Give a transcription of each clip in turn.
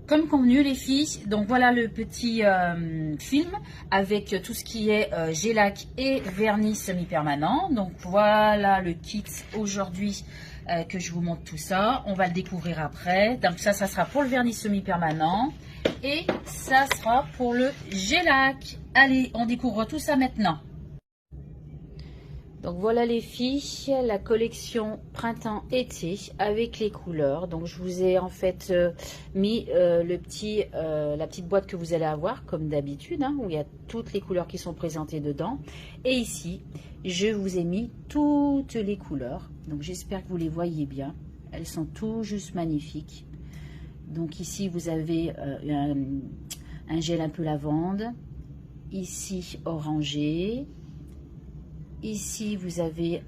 comme convenu les filles, donc voilà le petit film avec tout ce qui est gélac et vernis semi-permanent. Donc voilà le kit aujourd'hui que je vous montre tout ça. On va le découvrir après. Donc ça sera pour le vernis semi-permanent et ça sera pour le gélac. Allez, on découvre tout ça maintenant. Donc voilà les filles, la collection printemps-été avec les couleurs. Donc je vous ai en fait mis la petite boîte que vous allez avoir comme d'habitude, hein, où il y a toutes les couleurs qui sont présentées dedans. Et ici, je vous ai mis toutes les couleurs. Donc j'espère que vous les voyez bien. Elles sont tout juste magnifiques. Donc ici, vous avez un gel un peu lavande. Ici, orangé. Ici, vous avez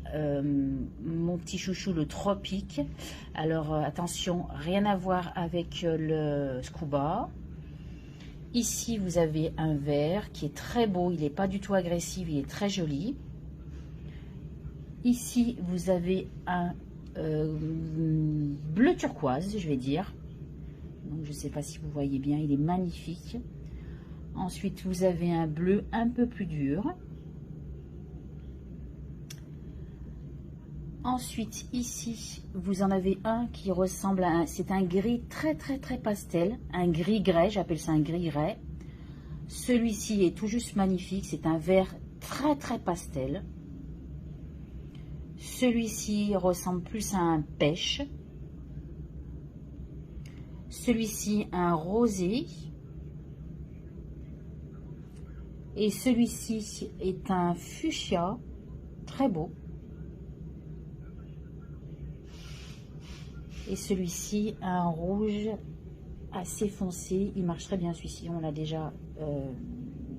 mon petit chouchou, le tropique. Alors, attention, rien à voir avec le scuba. Ici, vous avez un vert qui est très beau. Il n'est pas du tout agressif, il est très joli. Ici, vous avez un bleu turquoise, je vais dire. Donc, je ne sais pas si vous voyez bien, il est magnifique. Ensuite, vous avez un bleu un peu plus dur. Ensuite, ici, vous en avez un qui ressemble à c'est un gris très pastel, un gris grès, j'appelle ça un gris grès. Celui-ci est tout juste magnifique, c'est un vert très pastel. Celui-ci ressemble plus à un pêche. Celui-ci, un rosé. Et celui-ci est un fuchsia, très beau. Et celui-ci, un rouge assez foncé. Il marche très bien celui-ci. On l'a déjà.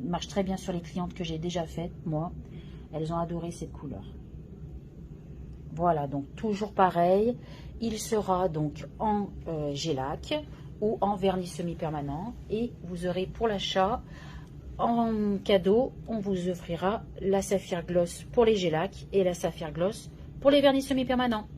Il marche très bien sur les clientes que j'ai déjà faites, moi. Elles ont adoré cette couleur. Voilà, donc toujours pareil. Il sera donc en gélac ou en vernis semi-permanent. Et vous aurez pour l'achat, en cadeau, on vous offrira la saphir gloss pour les gélacs et la saphir gloss pour les vernis semi-permanents.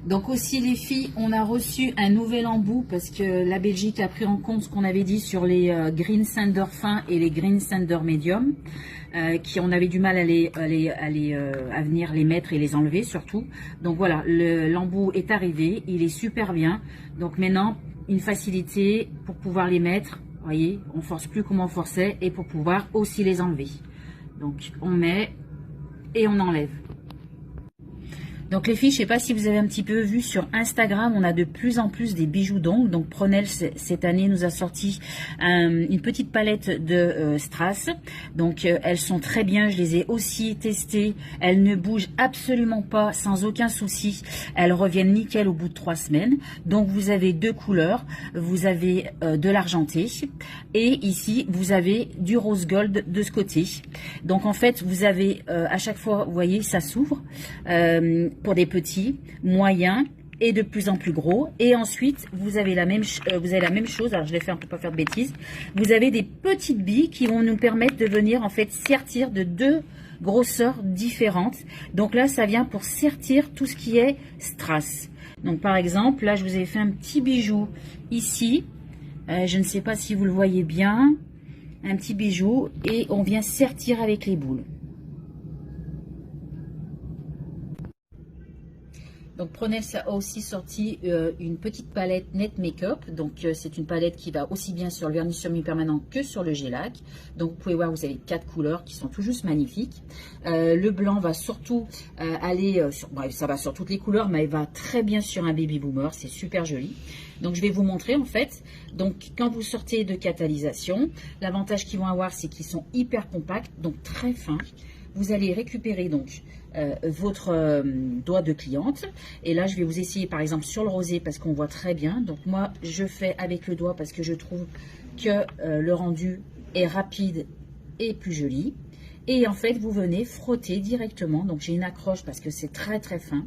Donc aussi les filles, on a reçu un nouvel embout parce que la Belgique a pris en compte ce qu'on avait dit sur les green sander fins et les green sander medium, qui on avait du mal à venir les mettre et les enlever surtout. Donc voilà, l'embout est arrivé, il est super bien. Donc maintenant, une facilité pour pouvoir les mettre. Vous voyez, on force plus comme on forçait et pour pouvoir aussi les enlever. Donc on met et on enlève. Donc les filles, je ne sais pas si vous avez un petit peu vu sur Instagram, on a de plus en plus des bijoux d'ongles. Donc Pronel cette année nous a sorti une petite palette de strass. Donc elles sont très bien, je les ai aussi testées. Elles ne bougent absolument pas, sans aucun souci. Elles reviennent nickel au bout de 3 semaines. Donc vous avez 2 couleurs, vous avez de l'argenté et ici vous avez du rose gold de ce côté. Donc en fait vous avez à chaque fois, vous voyez, ça s'ouvre. Pour des petits, moyens et de plus en plus gros. Et ensuite, vous avez la même chose. Alors, je l'ai fait un peu pour pas faire de bêtises. Vous avez des petites billes qui vont nous permettre de venir en fait sertir de 2 grosseurs différentes. Donc là, ça vient pour sertir tout ce qui est strass. Donc par exemple, là, je vous ai fait un petit bijou ici. Je ne sais pas si vous le voyez bien. Un petit bijou et on vient sertir avec les boules. Donc Pronel a aussi sorti une petite palette Net Makeup. Donc c'est une palette qui va aussi bien sur le vernis semi-permanent que sur le gélac. Donc vous pouvez voir, vous avez 4 couleurs qui sont tout juste magnifiques. Le blanc va surtout aller sur, bref, ça va sur toutes les couleurs, mais il va très bien sur un baby boomer. C'est super joli. Donc je vais vous montrer en fait. Donc quand vous sortez de catalysation, l'avantage qu'ils vont avoir, c'est qu'ils sont hyper compacts, donc très fins. Vous allez récupérer donc votre doigt de cliente. Et là, je vais vous essayer par exemple sur le rosé parce qu'on voit très bien. Donc moi, je fais avec le doigt parce que je trouve que le rendu est rapide et plus joli. Et en fait, vous venez frotter directement. Donc j'ai une accroche parce que c'est très fin,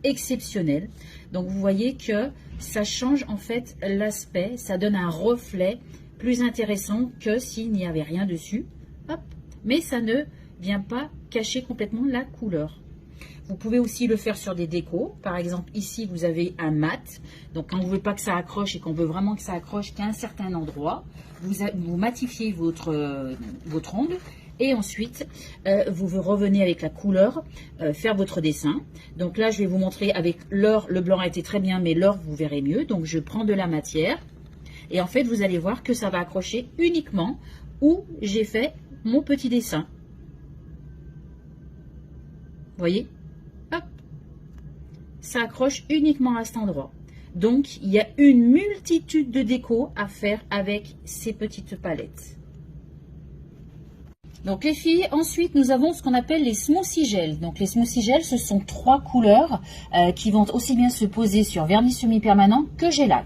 exceptionnel. Donc vous voyez que ça change en fait l'aspect. Ça donne un reflet plus intéressant que s'il n'y avait rien dessus. Hop. Mais ça ne vient pas cacher complètement la couleur. Vous pouvez aussi le faire sur des décos. Par exemple, ici, vous avez un mat. Donc, quand vous ne voulez pas que ça accroche et qu'on veut vraiment que ça accroche qu'à un certain endroit, vous matifiez votre onde. Et ensuite, vous revenez avec la couleur, faire votre dessin. Donc là, je vais vous montrer avec l'or. Le blanc a été très bien, mais l'or, vous verrez mieux. Donc, je prends de la matière. Et en fait, vous allez voir que ça va accrocher uniquement où j'ai fait mon petit dessin. Vous voyez? Hop. Ça accroche uniquement à cet endroit. Donc, il y a une multitude de décos à faire avec ces petites palettes. Donc les filles, ensuite nous avons ce qu'on appelle les smoothie gels. Donc les smoothie gels, ce sont 3 couleurs qui vont aussi bien se poser sur vernis semi-permanent que gel-lac.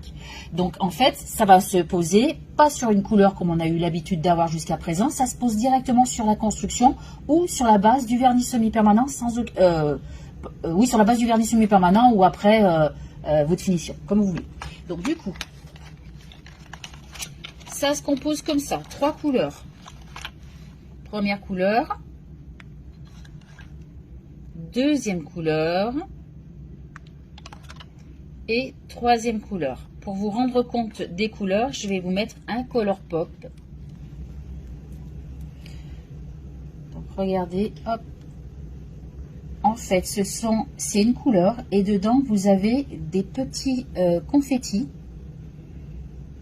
Donc en fait, ça va se poser pas sur une couleur comme on a eu l'habitude d'avoir jusqu'à présent, ça se pose directement sur la construction ou sur la base du vernis semi-permanent oui, sur la base du vernis semi-permanent ou après votre finition, comme vous voulez. Donc du coup, ça se compose comme ça, 3 couleurs. Première couleur, deuxième couleur et troisième couleur. Pour vous rendre compte des couleurs, je vais vous mettre un color pop. Donc regardez, hop. En fait, c'est une couleur et dedans vous avez des petits confettis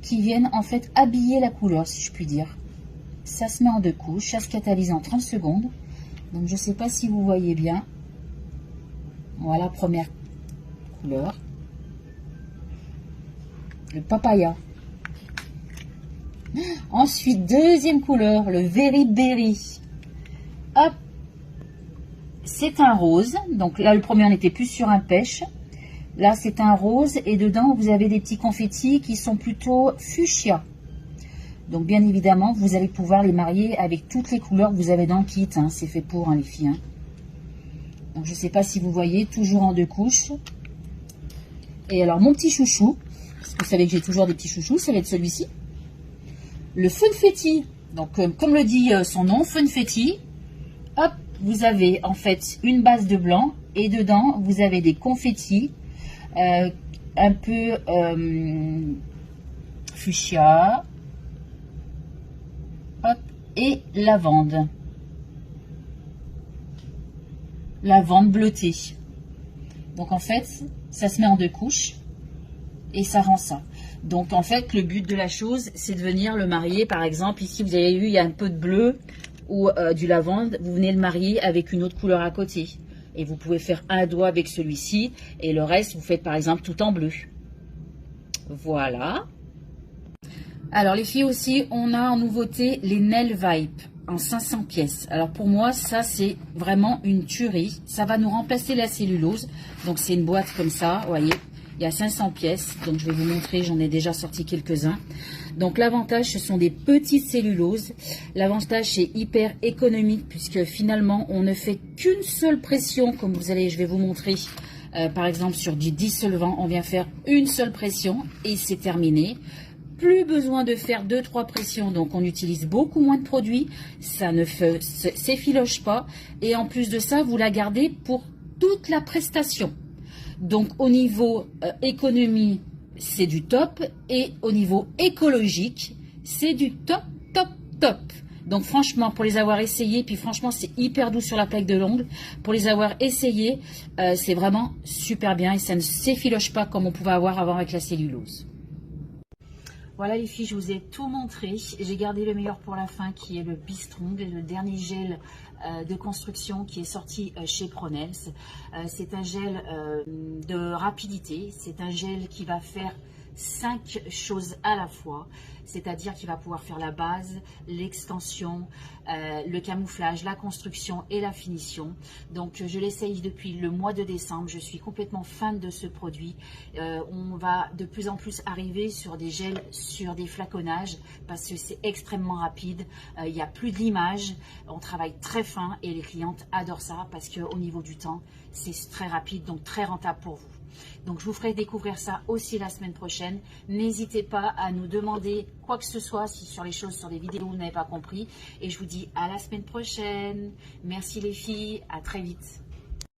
qui viennent en fait habiller la couleur, si je puis dire. Ça se met en 2 couches, ça se catalyse en 30 secondes. Donc je ne sais pas si vous voyez bien. Voilà, première couleur. Le papaya. Ensuite, deuxième couleur, le Very Berry. Hop. C'est un rose. Donc là, le premier, on était plus sur un pêche. Là, c'est un rose. Et dedans, vous avez des petits confettis qui sont plutôt fuchsia. Donc, bien évidemment, vous allez pouvoir les marier avec toutes les couleurs que vous avez dans le kit. Hein. C'est fait pour, hein, les filles. Hein. Donc, je ne sais pas si vous voyez, toujours en 2 couches. Et alors, mon petit chouchou, parce que vous savez que j'ai toujours des petits chouchous, ça va être celui-ci. Le Funfetti. Donc, comme le dit son nom, Funfetti. Hop, vous avez en fait une base de blanc. Et dedans, vous avez des confettis un peu fuchsia. Hop, et lavande. Lavande bleutée. Donc en fait, ça se met en 2 couches et ça rend ça. Donc en fait, le but de la chose, c'est de venir le marier. Par exemple, ici vous avez vu, il y a un peu de bleu ou du lavande. Vous venez le marier avec une autre couleur à côté. Et vous pouvez faire un doigt avec celui-ci et le reste, vous faites par exemple tout en bleu. Voilà. Alors les filles aussi, on a en nouveauté les Nail Vibe en 500 pièces. Alors pour moi, ça c'est vraiment une tuerie. Ça va nous remplacer la cellulose. Donc c'est une boîte comme ça, vous voyez. Il y a 500 pièces. Donc je vais vous montrer, j'en ai déjà sorti quelques-uns. Donc l'avantage, ce sont des petites celluloses. L'avantage, c'est hyper économique puisque finalement, on ne fait qu'une seule pression. Comme vous allez, je vais vous montrer. Par exemple, sur du dissolvant, on vient faire une seule pression et c'est terminé. Plus besoin de faire 2-3 pressions, donc on utilise beaucoup moins de produits, ça ne s'effiloche pas et en plus de ça, vous la gardez pour toute la prestation. Donc au niveau économie, c'est du top et au niveau écologique, c'est du top, top, top. Donc franchement, pour les avoir essayés, puis franchement, c'est hyper doux sur la plaque de l'ongle. Pour les avoir essayés, c'est vraiment super bien et ça ne s'effiloche pas comme on pouvait avoir avant avec la cellulose. Voilà les filles, je vous ai tout montré. J'ai gardé le meilleur pour la fin qui est le Be-Strong, le dernier gel de construction qui est sorti chez Pronels. C'est un gel de rapidité, c'est un gel qui va faire 5 choses à la fois, c'est-à-dire qu'il va pouvoir faire la base, l'extension, le camouflage, la construction et la finition. Donc je l'essaye depuis le mois de décembre, je suis complètement fan de ce produit. On va de plus en plus arriver sur des gels, sur des flaconnages parce que c'est extrêmement rapide, il n'y a plus de l'image, on travaille très fin et les clientes adorent ça parce qu'au niveau du temps, c'est très rapide, donc très rentable pour vous. Donc je vous ferai découvrir ça aussi la semaine prochaine. N'hésitez pas à nous demander quoi que ce soit si sur les choses, sur des vidéos où vous n'avez pas compris. Et je vous dis à la semaine prochaine. Merci les filles, à très vite.